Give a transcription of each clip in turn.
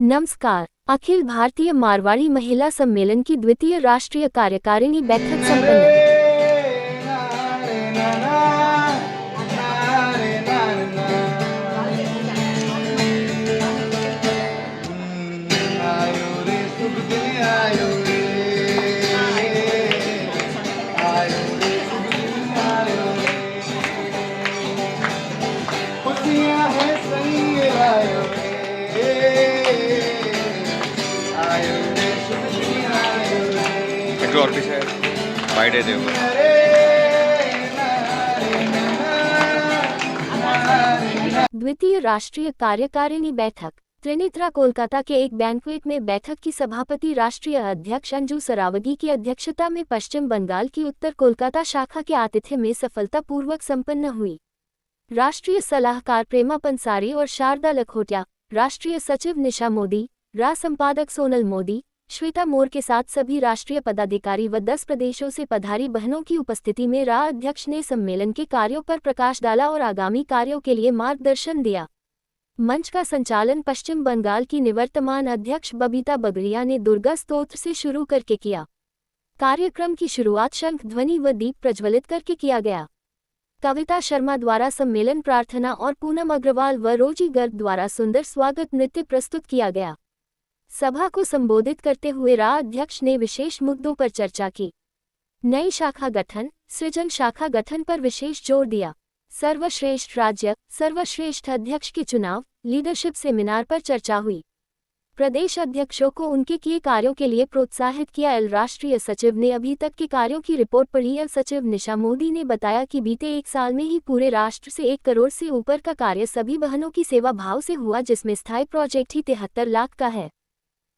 नमस्कार। अखिल भारतीय मारवाड़ी महिला सम्मेलन की द्वितीय राष्ट्रीय कार्यकारिणी बैठक संपन्न। और पीछे बाइडे देव द्वितीय राष्ट्रीय कार्यकारिणी बैठक त्रिनेत्रा कोलकाता के एक बैंक्वेट में बैठक की सभापति राष्ट्रीय अध्यक्ष अंजू सरावगी की अध्यक्षता में पश्चिम बंगाल की उत्तर कोलकाता शाखा के आतिथ्य में सफलतापूर्वक संपन्न हुई। राष्ट्रीय सलाहकार प्रेमा पंसारी और शारदा लखोटिया, राष्ट्रीय सचिव निशा मोदी, रा संपादक सोनल मोदी, श्वेता मोर के साथ सभी राष्ट्रीय पदाधिकारी व 10 प्रदेशों से पधारी बहनों की उपस्थिति में रा अध्यक्ष ने सम्मेलन के कार्यों पर प्रकाश डाला और आगामी कार्यों के लिए मार्गदर्शन दिया। मंच का संचालन पश्चिम बंगाल की निवर्तमान अध्यक्ष बबीता बगड़िया ने दुर्गा स्तोत्र से शुरू करके किया। कार्यक्रम की शुरुआत शंख ध्वनि व दीप प्रज्वलित करके किया गया। कविता शर्मा द्वारा सम्मेलन प्रार्थना और पूनम अग्रवाल व रोजी गर्ग द्वारा सुंदर स्वागत नृत्य प्रस्तुत किया गया। सभा को संबोधित करते हुए रा अध्यक्ष ने विशेष मुद्दों पर चर्चा की। नई शाखा गठन, सृजन शाखा गठन पर विशेष जोर दिया। सर्वश्रेष्ठ राज्य, सर्वश्रेष्ठ अध्यक्ष के चुनाव, लीडरशिप सेमिनार पर चर्चा हुई। प्रदेश अध्यक्षों को उनके किए कार्यों के लिए प्रोत्साहित किया। राष्ट्रीय सचिव ने अभी तक के कार्यों की रिपोर्ट पढ़ी। सचिव निशा मोदी ने बताया कि बीते एक साल में ही पूरे राष्ट्र से 1 करोड़ से ऊपर का कार्य सभी बहनों की सेवा भाव से हुआ, जिसमें स्थायी प्रोजेक्ट ही 73 लाख का है।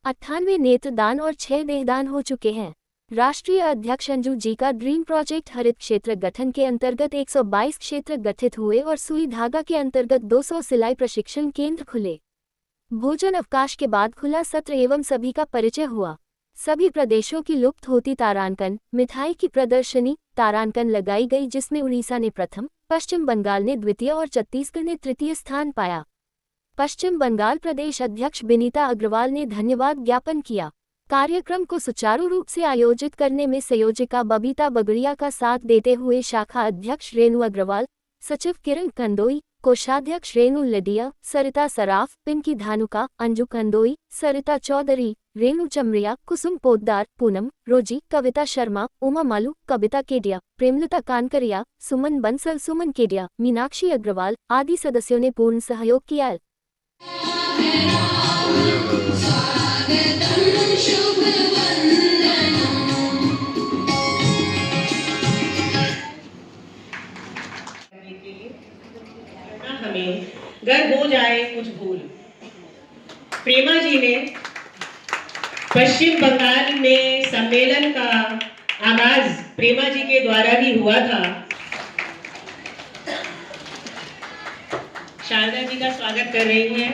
98 नेत्रदान और 6 देहदान हो चुके हैं। राष्ट्रीय अध्यक्ष अंजू जी का ड्रीम प्रोजेक्ट हरित क्षेत्र गठन के अंतर्गत 122 क्षेत्र गठित हुए और सुई धागा के अंतर्गत 200 सिलाई प्रशिक्षण केंद्र खुले। भोजन अवकाश के बाद खुला सत्र एवं सभी का परिचय हुआ। सभी प्रदेशों की लुप्त होती तारांकन, मिठाई की प्रदर्शनी, तारांकन लगाई गई, जिसमें उड़ीसा ने प्रथम, पश्चिम बंगाल ने द्वितीय और छत्तीसगढ़ ने तृतीय स्थान पाया। पश्चिम बंगाल प्रदेश अध्यक्ष बिनीता अग्रवाल ने धन्यवाद ज्ञापन किया। कार्यक्रम को सुचारू रूप से आयोजित करने में संयोजिका बबीता बगड़िया का साथ देते हुए शाखा अध्यक्ष रेणु अग्रवाल, सचिव किरण कंदोई, कोषाध्यक्ष रेणु लडिया, सरिता सराफ, पिंकी धानुका, अंजू कंदोई, सरिता चौधरी, रेणु चमरिया, कुसुम पोद्दार, पूनम, रोजी, कविता शर्मा, उमा मालू, कविता केडिया, प्रेमलता कानकरिया, सुमन बंसल, सुमन केडिया, मीनाक्षी अग्रवाल आदि सदस्यों ने पूर्ण सहयोग किया। हमें गर्व हो जाए कुछ भूल। प्रेमा जी ने पश्चिम बंगाल में सम्मेलन का आगाज प्रेमा जी के द्वारा ही हुआ था। शारदा जी का स्वागत कर रही हैं।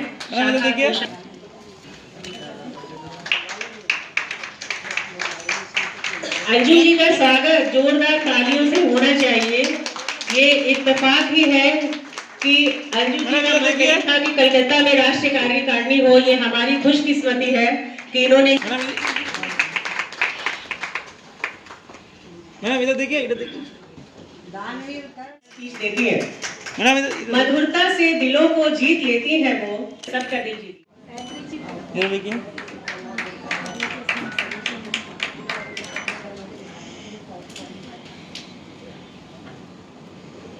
अंजू जी का स्वागत जोरदार तालियों से होना चाहिए। ये इत्तेफाक ही है कि अंजू जी का मन था कि कलकत्ता में राष्ट्रीय कार्यकारिणी हो। ये हमारी खुशकिस्मती है कि इन्होंने इधर देखिए देती है। मधुरता से दिलों को जीत लेती है वो, सबका दिल जीती।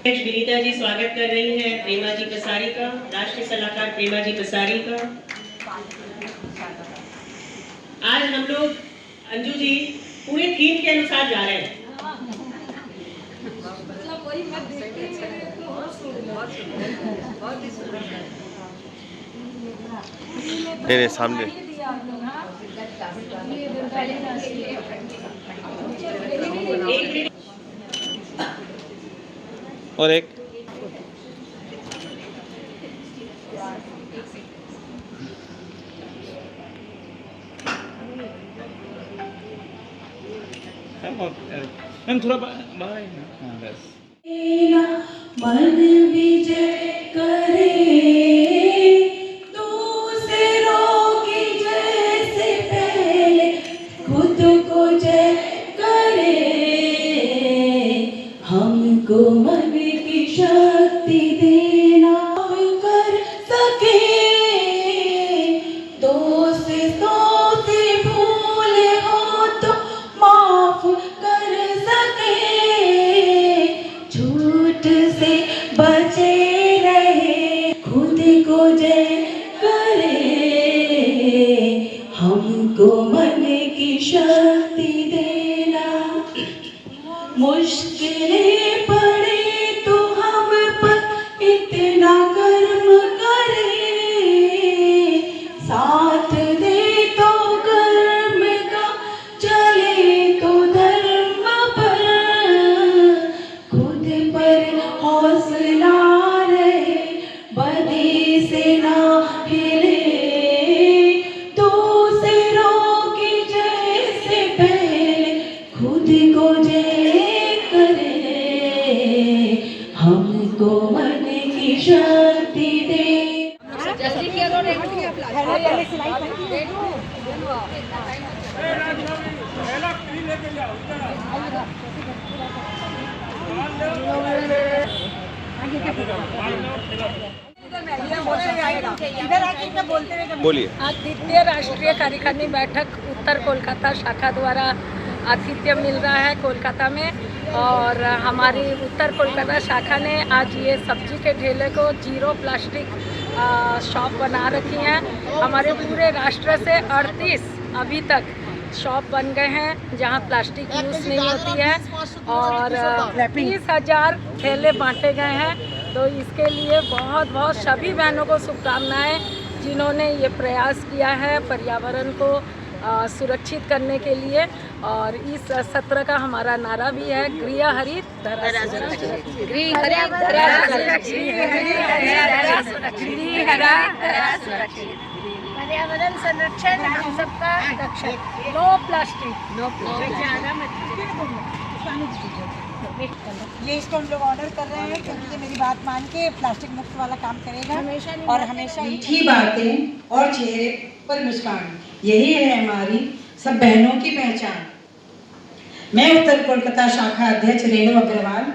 विनीता जी स्वागत कर रही हैं प्रेमा जी पसारी का, राष्ट्रीय सलाहकार प्रेमा जी पसारी का। आज हम लोग अंजू जी पूरे थीम के अनुसार जा रहे हैं। मेरे सामने और एक मैम थोड़ा बाहर बस मन विजय करे दूसरों की हमको मन की शक्ति देना, मुश्किलें पड़े तो हम पर इतना कर्म करे, साथ दे तो कर्म का, चले तो धर्म पर, खुद पर हौसला रहे, बदी से ना हिले, दूसरों की जय से पहले खुद को जय करे, हमको मन की शक्ति दे। बोलिए। आज द्वितीय राष्ट्रीय कार्यकारिणी बैठक उत्तर कोलकाता शाखा द्वारा आतिथ्य मिल रहा है कोलकाता में, और हमारी उत्तर कोलकाता शाखा ने आज ये सब्जी के ठेले को जीरो प्लास्टिक शॉप बना रखी हैं। हमारे पूरे राष्ट्र से 38 अभी तक शॉप बन गए हैं जहां प्लास्टिक यूज़ नहीं होती है, और 30,000 ठेले बांटे गए हैं। तो इसके लिए बहुत बहुत सभी बहनों को शुभकामनाएं जिन्होंने ये प्रयास किया है पर्यावरण को सुरक्षित करने के लिए। और इस सत्र का हमारा नारा भी है गृह हरित धरा सुरक्षित, गृह हरित धरा सुरक्षित, गृह हरित धरा सुरक्षित, पर्यावरण संरक्षण हम सबका रक्षण, नो प्लास्टिक, नो ये इसको हम लोग ऑर्डर कर रहे हैं क्योंकि ये मेरी बात मान के प्लास्टिक मुक्त वाला काम करेगा और हमेशा मीठी बातें और चेहरे पर मुस्कान, यही है हमारी सब बहनों की पहचान। मैं उत्तर कोलकाता शाखा अध्यक्ष रेणु अग्रवाल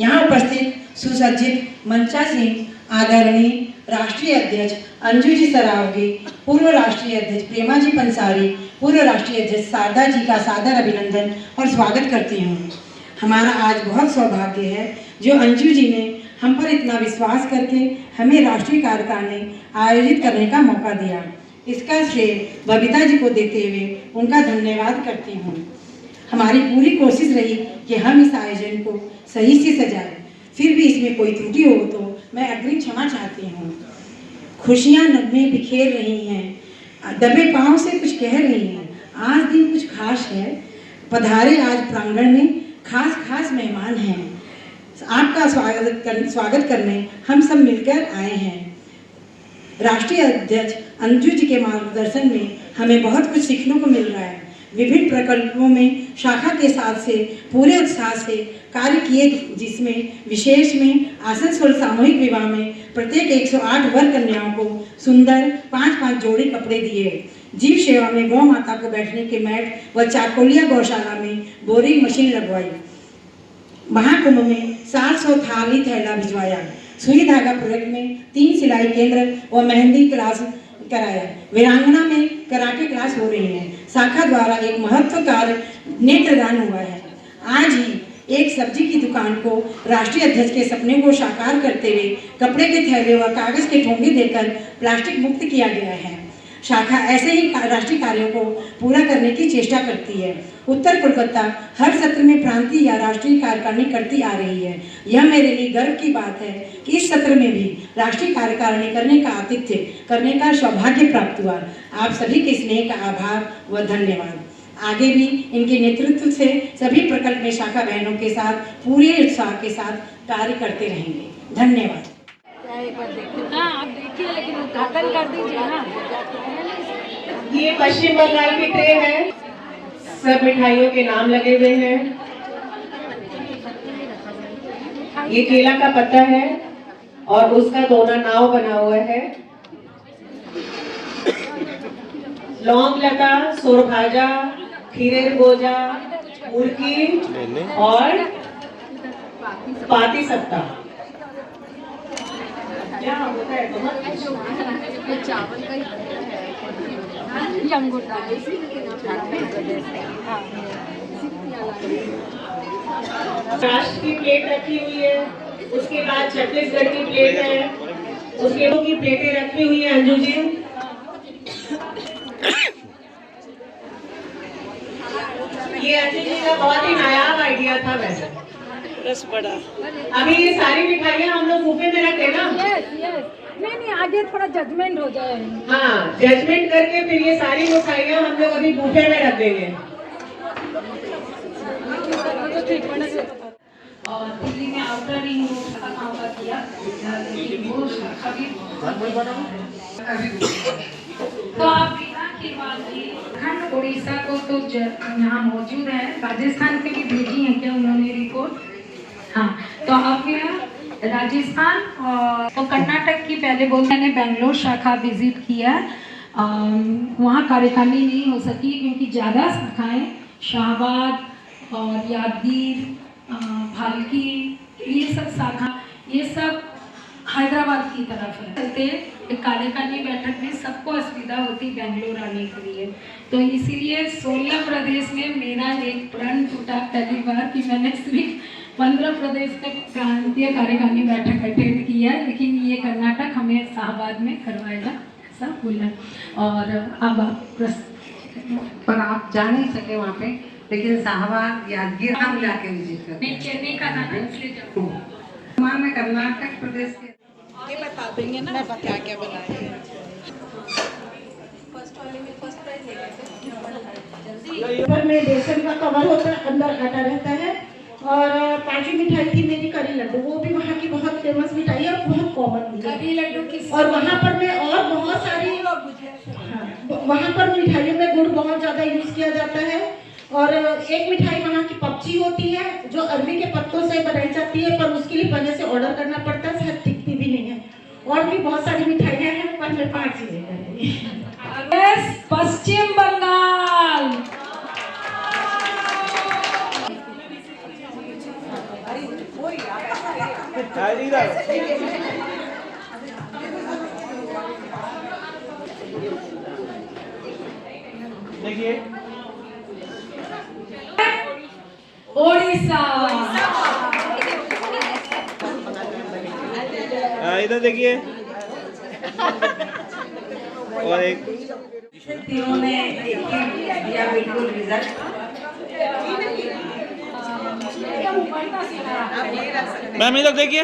यहाँ उपस्थित सुसज्जित मंचासीन आदरणीय राष्ट्रीय अध्यक्ष अंजू जी सरावगी, पूर्व राष्ट्रीय अध्यक्ष प्रेमा जी पंसारी, पूर्व राष्ट्रीय अध्यक्ष शारदा जी का सादर अभिनंदन और स्वागत करती हूँ। हमारा आज बहुत सौभाग्य है जो अंजू जी ने हम पर इतना विश्वास करके हमें राष्ट्रीय कार्यकारिणी आयोजित करने का मौका दिया। इसका श्रेय बबीता जी को देते हुए उनका धन्यवाद करती हूँ। हमारी पूरी कोशिश रही कि हम इस आयोजन को सही से सजाएं, फिर भी इसमें कोई त्रुटि हो तो मैं अग्रिम क्षमा चाहती हूँ। खुशियाँ नगमे बिखेर रही हैं, दबे पाँव से कुछ कह रही हैं, आज दिन कुछ खास है, पधारे आज प्रांगण में खास मेहमान हैं। आपका स्वागत करने हम सब मिलकर आए हैं। राष्ट्रीय अध्यक्ष अंजू जी के मार्गदर्शन में हमें बहुत कुछ सीखने को मिल रहा है। विभिन्न प्रकल्पों में शाखा के साथ से पूरे उत्साह से कार्य किए, जिसमें विशेष में आसनसोल सामूहिक विवाह में प्रत्येक 108 वर कन्याओं को सुंदर 5-5 जोड़ी कपड़े दिए। जीव सेवा में गौ माता को बैठने के मैट व चाकोलिया गौशाला में बोरिंग मशीन लगवाई। महाकुंभ में 700 थाली थैला भिजवाया। सुई धागा प्रोजेक्ट में 3 सिलाई केंद्र व मेहंदी क्लास कराया। वीरांगना में कराटे क्लास हो रही है। शाखा द्वारा एक महत्वपूर्ण नेत्रदान हुआ है। आज ही एक सब्जी की दुकान को राष्ट्रीय अध्यक्ष के सपने को साकार करते हुए कपड़े के थैले व कागज के ठोंगे देकर प्लास्टिक मुक्त किया गया है। शाखा ऐसे ही राष्ट्रीय कार्यों को पूरा करने की चेष्टा करती है। उत्तर कोलकाता हर सत्र में प्रांतीय या राष्ट्रीय कार्यकारिणी करती आ रही है। यह मेरे लिए गर्व की बात है कि इस सत्र में भी राष्ट्रीय कार्यकारिणी करने का आतिथ्य करने का सौभाग्य प्राप्त हुआ। आप सभी के स्नेह का आभार व धन्यवाद। आगे भी इनके नेतृत्व से सभी प्रकल्प में शाखा बहनों के साथ पूरे उत्साह के साथ कार्य करते रहेंगे। धन्यवाद। हाँ, आप देखिए लेकिन उद्घाटन कर दीजिए ना। ये पश्चिम बंगाल की ट्रे है, सब मिठाइयों के नाम लगे हुए हैं। ये केला का पत्ता है और उसका दोना नाव बना हुआ है। लौंग लता, सोरभाजा, खीरेर गोजा, मुर्गी और पाती सत्ता। क्या होता है चावल का राष्ट्र की प्लेट रखी हुई है, उसके बाद छत्तीसगढ़ की प्लेट है, उसके की प्लेटें रखी हुई है अंजू जी। जी का बहुत ही नायाब आइडिया था वैसे। रस बड़ा। अभी ये सारी मिठाइयाँ हम लोग बुफे में रखे ना। नहीं आगे थोड़ा जजमेंट हो जाए। हाँ, जजमेंट करके फिर ये सारी मिठाइयाँ हम लोग अभी बुफे में रख देंगे। और दिल्ली में आउटर रिंग रोड का काम किया, लेकिन वो कभी तो आप बिना की बात की खंड उड़ीसा को तो यहाँ मौजूद है, राजस्थान के भी भेजी है क्या उन्होंने रिपोर्ट? हाँ, तो आप यहाँ राजस्थान और तो कर्नाटक की पहले बोलते मैंने बेंगलोर शाखा विजिट किया। वहाँ कार्यकारिणी नहीं हो सकी क्योंकि ज़्यादा शाखाएँ शाहबाद और यादगीर, भालकी, ये सब शाखा ये सब हैदराबाद की तरफ है। चलते एक कार्यकारिणी बैठक में सबको असुविधा होती बेंगलोर आने के लिए, तो इसीलिए 16 प्रदेश में मेरा एक प्रण टूटा पहली बार कि मैंने सिर्फ 15 प्रदेश तक प्रांतीय कार्यकारिणी बैठक अटेंड किया, लेकिन ये कर्नाटक हमें शाहबाद में करवाएगा ऐसा बोला। और अब पर आप जा नहीं सके वहाँ पे, लेकिन शाहबाद यादगीर हम जाके विजिट करते हैं। चेन्नई का था इसलिए में कर्नाटक प्रदेश के ये बता देंगे ना मैं क्या क्या बनाते हैं। ऊपर में बेसन का कवर होता है, अंदर आटा रहता है। और पांचवी मिठाई थी मेरी करी लड्डू, वो भी वहाँ की बहुत फेमस मिठाई है और बहुत कॉमन भी है। करी लड्डू की और वहाँ पर मैं और बहुत सारी वहाँ पर मिठाइयों में गुड़ बहुत ज़्यादा यूज़ किया जाता है। और एक मिठाई वहाँ की पपची होती है जो अरबी के पत्तों से बनाई जाती है, पर उसके लिए पहले से ऑर्डर करना पड़ता है, शायद टिकती भी नहीं है। और भी बहुत सारी मिठाइयाँ हैं, पर मैं 5 चीजें करेंगी। पश्चिम बंगाल देखिए ओडिशा। इधर देखिए और एक तीनों ने दिया बिल्कुल रिजल्ट। मैम इधर देखिए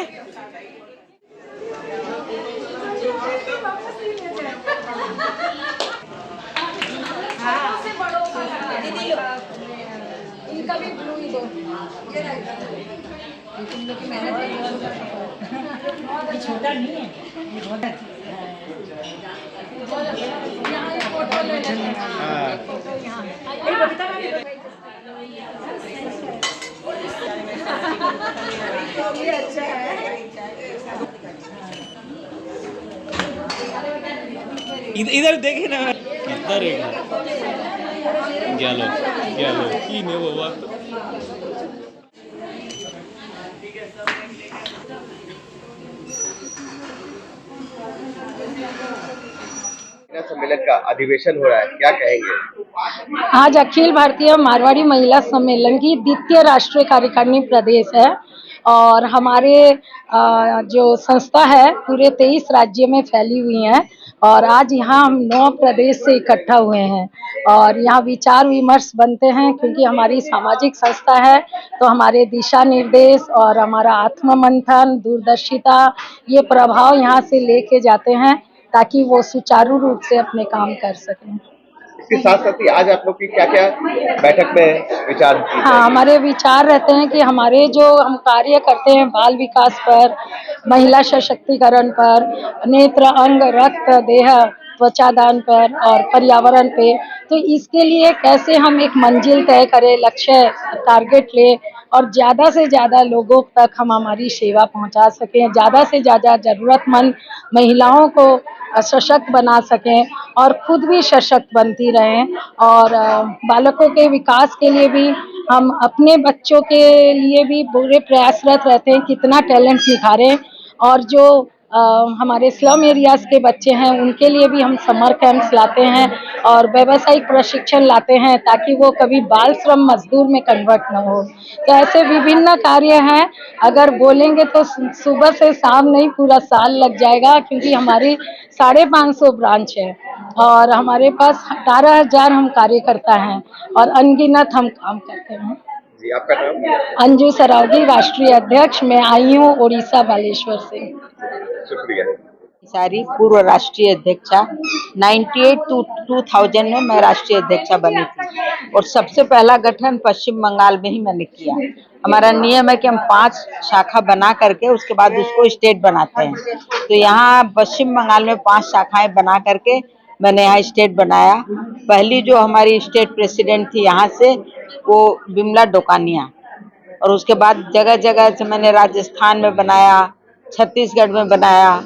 इनका भी ब्लू ही दो। छोटा नहीं है, ये बहुत अच्छा यहाँ एक फोटो ले लेते हैं। हाँ। फोटो यहाँ ये अच्छा है। इधर देखिए ना कितना रेट है। গেল কি নেব বাবা। सम्मेलन का अधिवेशन हो रहा है, क्या कहेंगे? आज अखिल भारतीय मारवाड़ी महिला सम्मेलन की द्वितीय राष्ट्रीय कार्यकारिणी प्रदेश है और हमारे जो संस्था है पूरे 23 राज्य में फैली हुई है और आज यहाँ हम 9 प्रदेश से इकट्ठा हुए हैं और यहाँ विचार विमर्श बनते हैं क्योंकि हमारी सामाजिक संस्था है तो हमारे दिशा निर्देश और हमारा आत्म मंथन दूरदर्शिता ये प्रभाव यहाँ से लेके जाते हैं ताकि वो सुचारू रूप से अपने काम कर सकें। इसके साथ साथ ही आज आप लोग की क्या क्या बैठक में विचार? हाँ, हमारे विचार रहते हैं कि हमारे जो हम कार्य करते हैं बाल विकास पर, महिला सशक्तिकरण पर, नेत्र अंग रक्त देह त्वचा दान पर और पर्यावरण पे, तो इसके लिए कैसे हम एक मंजिल तय करें, लक्ष्य टारगेट ले और ज़्यादा से ज़्यादा लोगों तक हम हमारी सेवा पहुंचा सकें, ज़्यादा से ज़्यादा ज़रूरतमंद महिलाओं को सशक्त बना सकें और खुद भी सशक्त बनती रहें और बालकों के विकास के लिए भी हम अपने बच्चों के लिए भी पूरे प्रयासरत रहते हैं कितना टैलेंट निखारें और जो हमारे स्लम एरियाज़ के बच्चे हैं उनके लिए भी हम समर कैंप्स लाते हैं और व्यावसायिक प्रशिक्षण लाते हैं ताकि वो कभी बाल श्रम मजदूर में कन्वर्ट न हो। तो ऐसे विभिन्न कार्य हैं, अगर बोलेंगे तो सुबह से शाम नहीं पूरा साल लग जाएगा, क्योंकि हमारी 550 ब्रांच है और हमारे पास 18,000 हम कार्यकर्ता हैं और अनगिनत हम काम करते हैं। जी, आपका नाम? अंजू सरावगी, राष्ट्रीय अध्यक्ष। मैं आई हूँ उड़ीसा बालेश्वर से। शुक्रिया। सारी पूर्व राष्ट्रीय अध्यक्षा 98 टू 2000 में मैं राष्ट्रीय अध्यक्षा बनी थी और सबसे पहला गठन पश्चिम बंगाल में ही मैंने किया। हमारा नियम है कि हम 5 शाखा बना करके उसके बाद उसको स्टेट बनाते हैं। तो यहाँ पश्चिम बंगाल में 5 शाखाएं बना करके मैंने यहाँ स्टेट बनाया। पहली जो हमारी स्टेट प्रेसिडेंट थी यहाँ से वो बिमला डोकानिया, और उसके बाद जगह जगह से मैंने राजस्थान में बनाया, छत्तीसगढ़ में बनाया,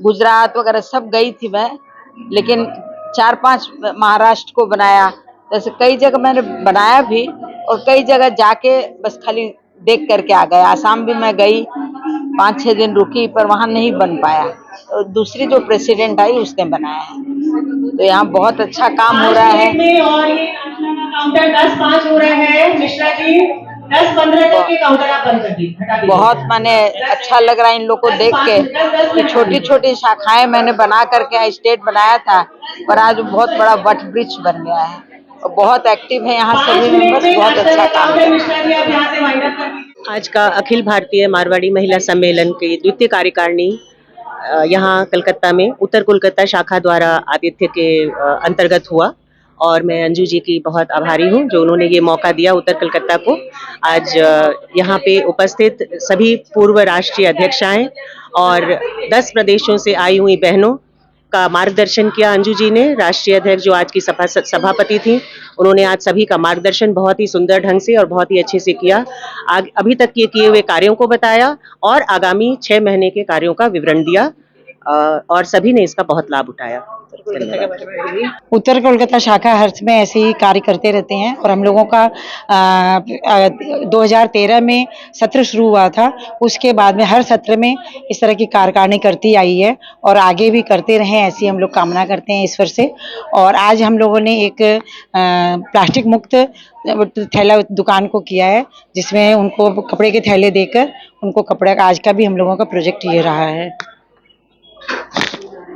गुजरात वगैरह सब गई थी मैं, लेकिन 4-5 महाराष्ट्र को बनाया। जैसे कई जगह मैंने बनाया भी और कई जगह जाके बस खाली देख करके आ गए। आसाम भी मैं गई, 5-6 दिन रुकी पर वहाँ नहीं बन पाया। तो दूसरी जो प्रेसिडेंट आई उसने बनाया है। तो यहाँ बहुत अच्छा काम हो रहा है। और ये काउंटर 10-5 हो रहा है। मिश्रा जी 10-15 तक के काउंटर आप बंद कर दीजिए। बहुत माने अच्छा लग रहा है इन लोग को देख के कि छोटी छोटी शाखाएं मैंने बना करके स्टेट बनाया था, पर आज बहुत बड़ा वट वृक्ष बन गया है और बहुत एक्टिव है यहाँ सभी मेंबर्स, बहुत अच्छा काम कर रहे हैं। आज का अखिल भारतीय मारवाड़ी महिला सम्मेलन की द्वितीय कार्यकारिणी यहाँ कलकत्ता में उत्तर कोलकाता शाखा द्वारा आतिथ्य के अंतर्गत हुआ और मैं अंजू जी की बहुत आभारी हूँ जो उन्होंने ये मौका दिया उत्तर कलकत्ता को। आज यहाँ पे उपस्थित सभी पूर्व राष्ट्रीय अध्यक्षाएं और 10 प्रदेशों से आई हुई बहनों का मार्गदर्शन किया अंजू जी ने। राष्ट्रीय अध्यक्ष जो आज की सभापति थी, उन्होंने आज सभी का मार्गदर्शन बहुत ही सुंदर ढंग से और बहुत ही अच्छे से किया। अभी तक ये किए हुए कार्यों को बताया और आगामी 6 महीने के कार्यों का विवरण दिया और सभी ने इसका बहुत लाभ उठाया। उत्तर कोलकाता शाखा हर समय ऐसे ही कार्य करते रहते हैं और हम लोगों का 2013 में सत्र शुरू हुआ था। उसके बाद में हर सत्र में इस तरह की कार्यकारिणी करती आई है और आगे भी करते रहें, ऐसी हम लोग कामना करते हैं ईश्वर से। और आज हम लोगों ने एक प्लास्टिक मुक्त थैला दुकान को किया है, जिसमें उनको कपड़े के थैले देकर उनको कपड़े का आज का भी हम लोगों का प्रोजेक्ट ये रहा है।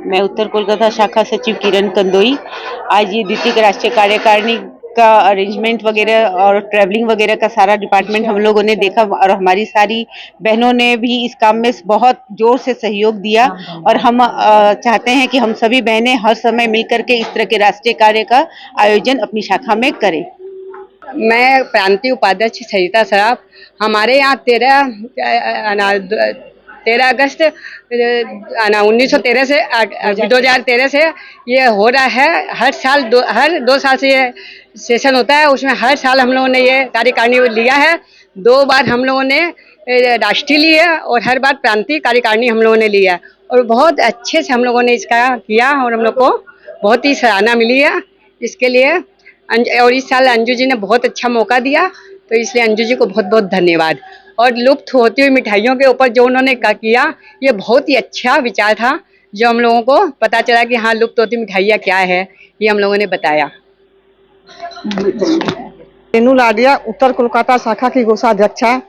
मैं उत्तर कोलकाता शाखा सचिव किरण कंदोई। आज ये द्वितीय राष्ट्रीय कार्यकारिणी का अरेंजमेंट वगैरह और ट्रैवलिंग वगैरह का सारा डिपार्टमेंट हम लोगों ने देखा और हमारी सारी बहनों ने भी इस काम में बहुत जोर से सहयोग दिया और हम चाहते हैं कि हम सभी बहनें हर समय मिलकर के इस तरह के राष्ट्रीय कार्य का आयोजन अपनी शाखा में करें। मैं प्रांतीय उपाध्यक्ष सरिता सराफ। हमारे यहाँ 13 अगस्त 1913 से 2013 से ये हो रहा है। हर साल हर 2 साल से ये सेशन होता है, उसमें हर साल हम लोगों ने ये कार्यकारिणी लिया है। 2 बार हम लोगों ने राष्ट्रीय ली है और हर बार प्रांतीय कार्यकारिणी हम लोगों ने लिया है और बहुत अच्छे से हम लोगों ने इसका किया और हम लोग को बहुत ही सराहना मिली है इसके लिए। और इस साल अंजू जी ने बहुत अच्छा मौका दिया, तो इसलिए अंजू जी को बहुत बहुत धन्यवाद। और लुप्त होती हुई मिठाइयों के ऊपर जो उन्होंने किया, ये बहुत ही अच्छा विचार था, जो हम लोगों को पता चला कि हाँ लुप्त होती मिठाइयाँ क्या है, ये हम लोगों ने बताया। रेनू लाडिया उत्तर कोलकाता शाखा की कोषाध्यक्ष है।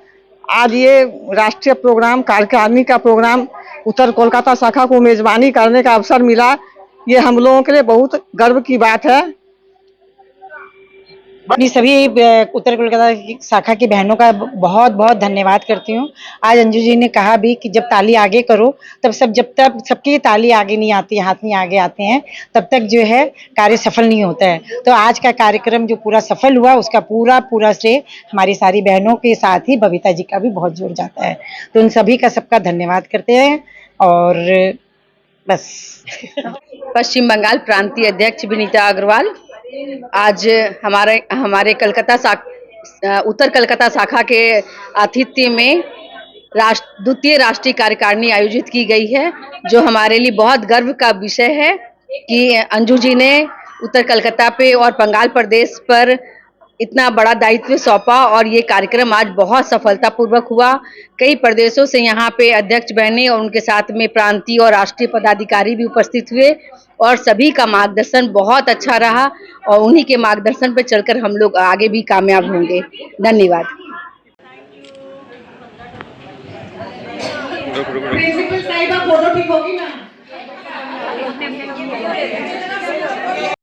आज ये राष्ट्रीय प्रोग्राम कार्यकारिणी का प्रोग्राम उत्तर कोलकाता शाखा को मेजबानी करने का अवसर मिला, ये हम लोगों के लिए बहुत गर्व की बात है। अपनी सभी उत्तर कोलकाता की शाखा की बहनों का बहुत बहुत धन्यवाद करती हूँ। आज अंजू जी ने कहा भी कि जब ताली आगे करो तब जब तक सबकी ताली आगे नहीं आती, हाथ नहीं आगे आते हैं, तब तक जो है कार्य सफल नहीं होता है। तो आज का कार्यक्रम जो पूरा सफल हुआ, उसका पूरा श्रेय हमारी सारी बहनों के साथ ही बबीता जी का भी बहुत जोर जाता है। तो उन सभी का सबका धन्यवाद करते हैं और बस। पश्चिम बंगाल प्रांतीय अध्यक्ष विनीता अग्रवाल। आज हमारे उत्तर कलकत्ता शाखा के आतिथ्य में द्वितीय राष्ट्रीय कार्यकारिणी आयोजित की गई है, जो हमारे लिए बहुत गर्व का विषय है कि अंजू जी ने उत्तर कलकत्ता पे और बंगाल प्रदेश पर इतना बड़ा दायित्व सौंपा और ये कार्यक्रम आज बहुत सफलतापूर्वक हुआ। कई प्रदेशों से यहाँ पे अध्यक्ष बहने और उनके साथ में प्रांतीय और राष्ट्रीय पदाधिकारी भी उपस्थित हुए और सभी का मार्गदर्शन बहुत अच्छा रहा और उन्हीं के मार्गदर्शन पे चलकर हम लोग आगे भी कामयाब होंगे। धन्यवाद। प्रिंसिपल साहिबा फोटो ठीक होगी ना?